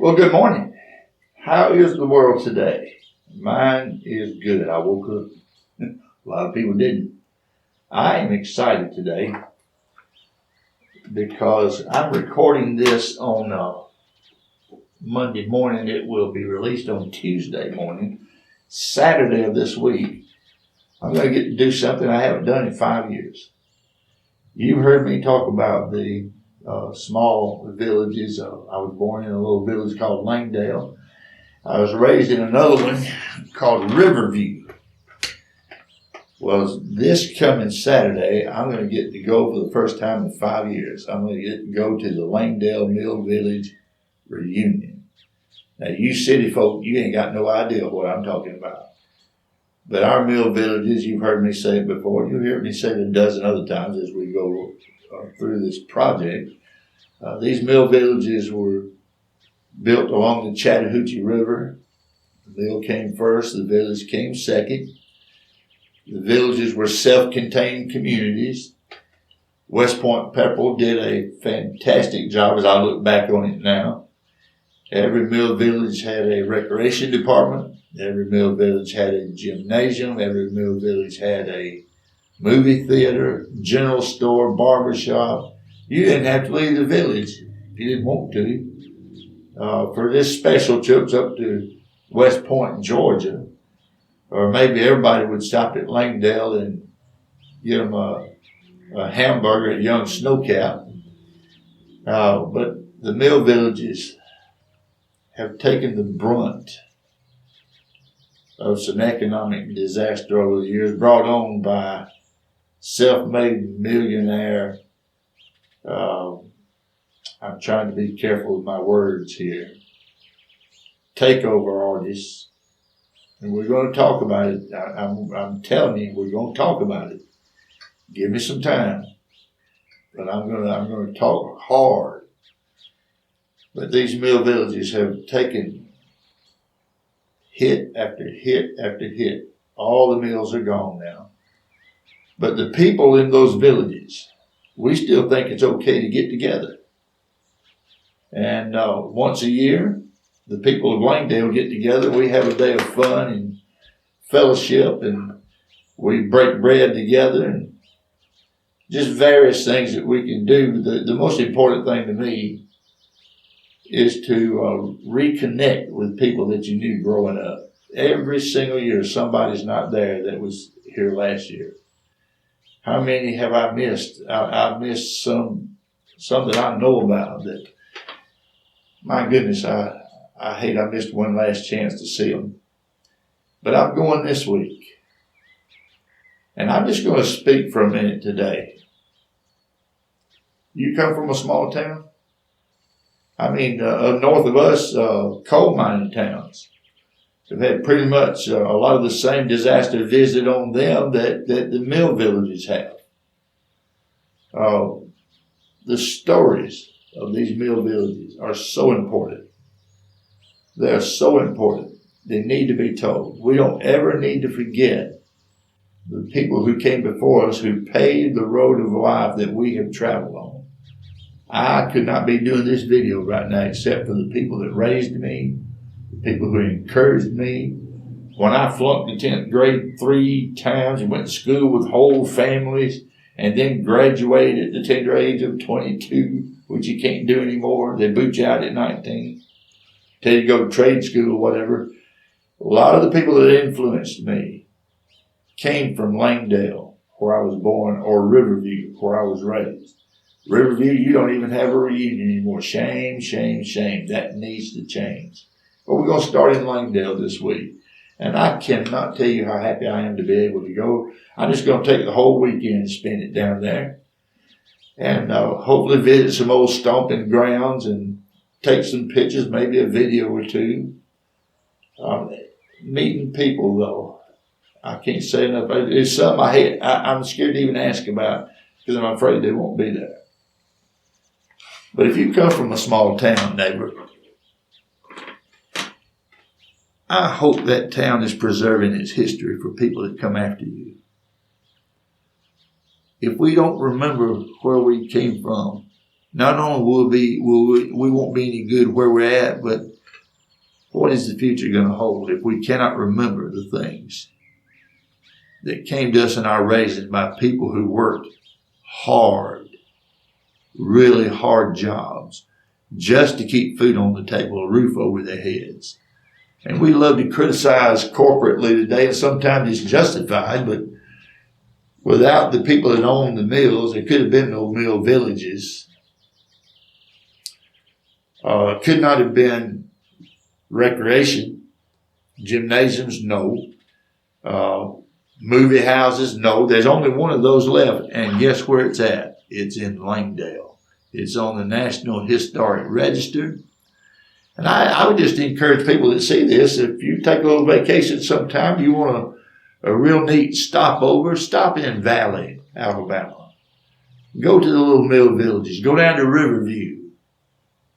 Well, good morning. How is the world today? Mine is good. I woke up. A lot of people didn't. I am excited today because I'm recording this on Monday morning. It will be released on Tuesday morning, Saturday of this week. I'm going to get to do something I haven't done in 5 years. You've heard me talk about the small villages. I was born in a little village called Langdale. I was raised in another one called Riverview. Well, this coming Saturday, I'm going to get to go for the first time in 5 years. I'm going to get to go to the Langdale Mill Village reunion. Now, you city folk, you ain't got no idea what I'm talking about. But our mill villages, you've heard me say it before. You'll hear me say it a dozen other times as we go through this project. These mill villages were built along the Chattahoochee River. The mill came first, the village came second. The villages were self-contained communities. West Point Pepperell did a fantastic job as I look back on it now. Every mill village had a recreation department. Every mill village had a gymnasium. Every mill village had a movie theater, general store, barber shop. You didn't have to leave the village if you didn't want to. For this special trips up to West Point, Georgia, or maybe everybody would stop at Langdale and get them a hamburger at Young Snowcap. But the mill villages have taken the brunt of some economic disaster over the years brought on by self-made millionaire, I'm trying to be careful with my words here, takeover artists. And we're going to talk about it. I'm telling you, we're going to talk about it. Give me some time. But I'm going to talk hard. But these mill villages have taken hit after hit after hit. All the mills are gone now. But the people in those villages, we still think it's okay to get together. And once a year, the people of Langdale get together. We have a day of fun and fellowship, and we break bread together and just various things that we can do. The most important thing to me is to reconnect with people that you knew growing up. Every single year, somebody's not there that was here last year. How many have I missed? I've missed some that I know about that, my goodness, I hate I missed one last chance to see them. But I'm going this week. And I'm just going to speak for a minute today. You come from a small town? I mean, north of us, coal mining towns have had pretty much a lot of the same disaster visit on them that the mill villages have. The stories of these mill villages are so important. They are so important. They need to be told. We don't ever need to forget the people who came before us who paved the road of life that we have traveled on. I could not be doing this video right now except for the people that raised me, the people who encouraged me. When I flunked the 10th grade 3 times and went to school with whole families and then graduated at the tender age of 22, which you can't do anymore. They boot you out at 19, tell you to go to trade school or whatever. A lot of the people that influenced me came from Langdale, where I was born, or Riverview, where I was raised. Riverview, you don't even have a reunion anymore. Shame, shame, shame. That needs to change. But we're going to start in Langdale this week. And I cannot tell you how happy I am to be able to go. I'm just going to take the whole weekend and spend it down there. And hopefully visit some old stomping grounds and take some pictures, maybe a video or two. Meeting people, though, I can't say enough. It's something I hate. I'm scared to even ask about because I'm afraid they won't be there. But if you come from a small town, neighbor, I hope that town is preserving its history for people that come after you. If we don't remember where we came from, not only we won't be any good where we're at, but what is the future going to hold if we cannot remember the things that came to us in our raising by people who worked hard, really hard jobs, just to keep food on the table, a roof over their heads. And we love to criticize corporately today, and sometimes it's justified, but without the people that owned the mills, there could have been no mill villages. Could not have been recreation, gymnasiums, no. Movie houses, no. There's only one of those left, and guess where it's at? It's in Langdale. It's on the National Historic Register. And I would just encourage people that see this, if you take a little vacation sometime, you want a real neat stopover, stop in Valley, Alabama. Go to the little mill villages. Go down to Riverview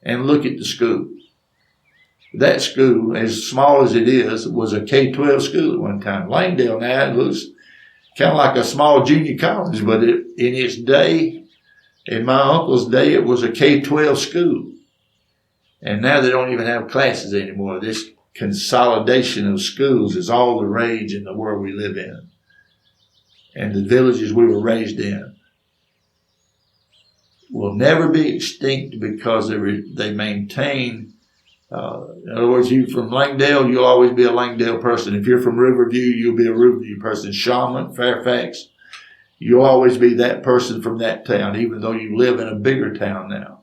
and look at the school. That school, as small as it is, was a K-12 school at one time. Langdale now looks kind of like a small junior college, but in its day, in my uncle's day, it was a K-12 school. And now they don't even have classes anymore. This consolidation of schools is all the rage in the world we live in and the villages we were raised in will never be extinct because they maintain. In other words, you from Langdale, you'll always be a Langdale person. If you're from Riverview, you'll be a Riverview person. Shaman, Fairfax, you'll always be that person from that town, even though you live in a bigger town now.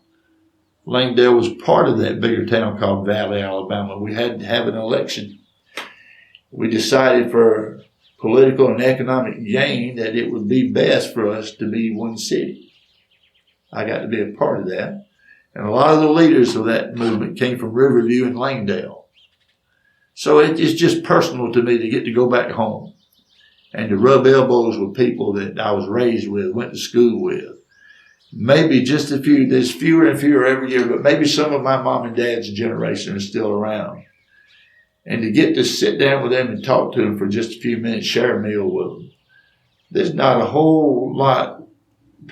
Langdale was part of that bigger town called Valley, Alabama. We had to have an election. We decided for political and economic gain that it would be best for us to be one city. I got to be a part of that. And a lot of the leaders of that movement came from Riverview and Langdale. So it's just personal to me to get to go back home and to rub elbows with people that I was raised with, went to school with. Maybe just a few, there's fewer and fewer every year, but maybe some of my mom and dad's generation are still around. And to get to sit down with them and talk to them for just a few minutes, share a meal with them. There's not a whole lot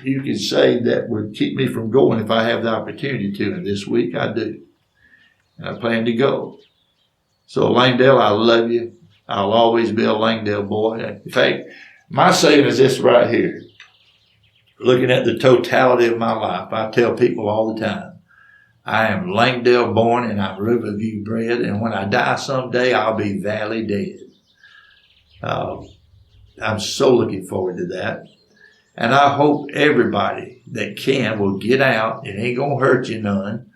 you can say that would keep me from going if I have the opportunity to. And this week I do. And I plan to go. So Langdale, I love you. I'll always be a Langdale boy. In fact, my saying is this right here. Looking at the totality of my life, I tell people all the time, I am Langdale born and I'm Riverview bred. And when I die someday, I'll be Valley dead. I'm so looking forward to that. And I hope everybody that can will get out. It ain't going to hurt you none.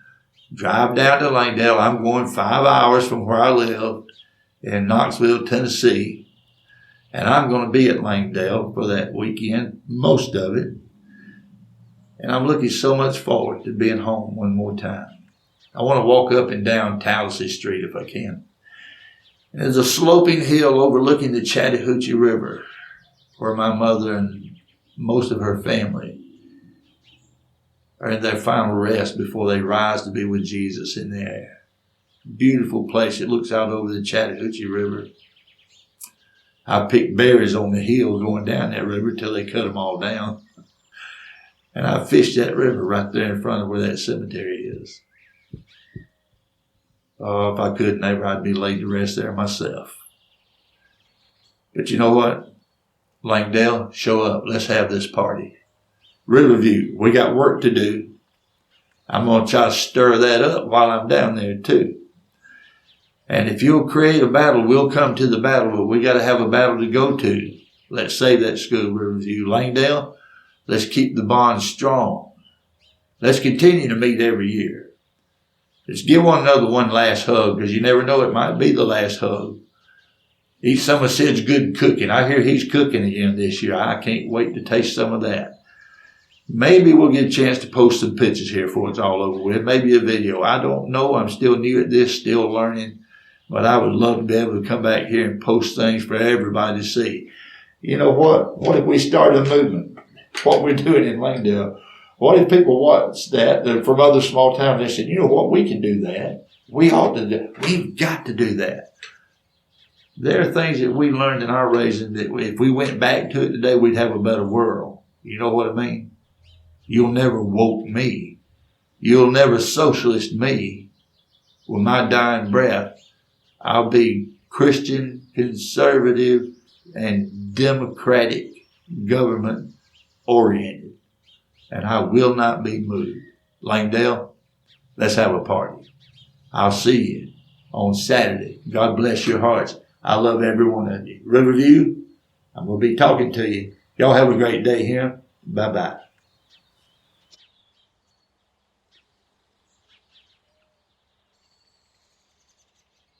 Drive down to Langdale. I'm going 5 hours from where I live in Knoxville, Tennessee. And I'm going to be at Langdale for that weekend, most of it. And I'm looking so much forward to being home one more time. I want to walk up and down Tallahassee Street if I can. And there's a sloping hill overlooking the Chattahoochee River where my mother and most of her family are in their final rest before they rise to be with Jesus in the air. Beautiful place. It looks out over the Chattahoochee River. I picked berries on the hill going down that river till they cut them all down. And I fished that river right there in front of where that cemetery is. Oh, if I could, neighbor, I'd be laid to rest there myself. But you know what? Langdale, show up. Let's have this party. Riverview, we got work to do. I'm going to try to stir that up while I'm down there too. And if you'll create a battle, we'll come to the battle, but we got to have a battle to go to. Let's save that school, Riverview. Langdale, let's keep the bond strong. Let's continue to meet every year. Let's give one another one last hug, because you never know, it might be the last hug. Eat some of Sid's good cooking. I hear he's cooking again this year. I can't wait to taste some of that. Maybe we'll get a chance to post some pictures here before it's all over with. Maybe a video. I don't know. I'm still new at this, still learning. But I would love to be able to come back here and post things for everybody to see. You know what? What if we started a movement? What we're doing in Langdale. What if people watch that from other small towns? They said, you know what? We can do that. We ought to do. We've got to do that. There are things that we learned in our raising that if we went back to it today, we'd have a better world. You know what I mean? You'll never woke me. You'll never socialist me. With my dying breath, I'll be Christian, conservative, and democratic government oriented. And I will not be moved. Langdale, let's have a party. I'll see you on Saturday. God bless your hearts. I love every one of you. Riverview, I'm going to be talking to you. Y'all have a great day here. Bye-bye.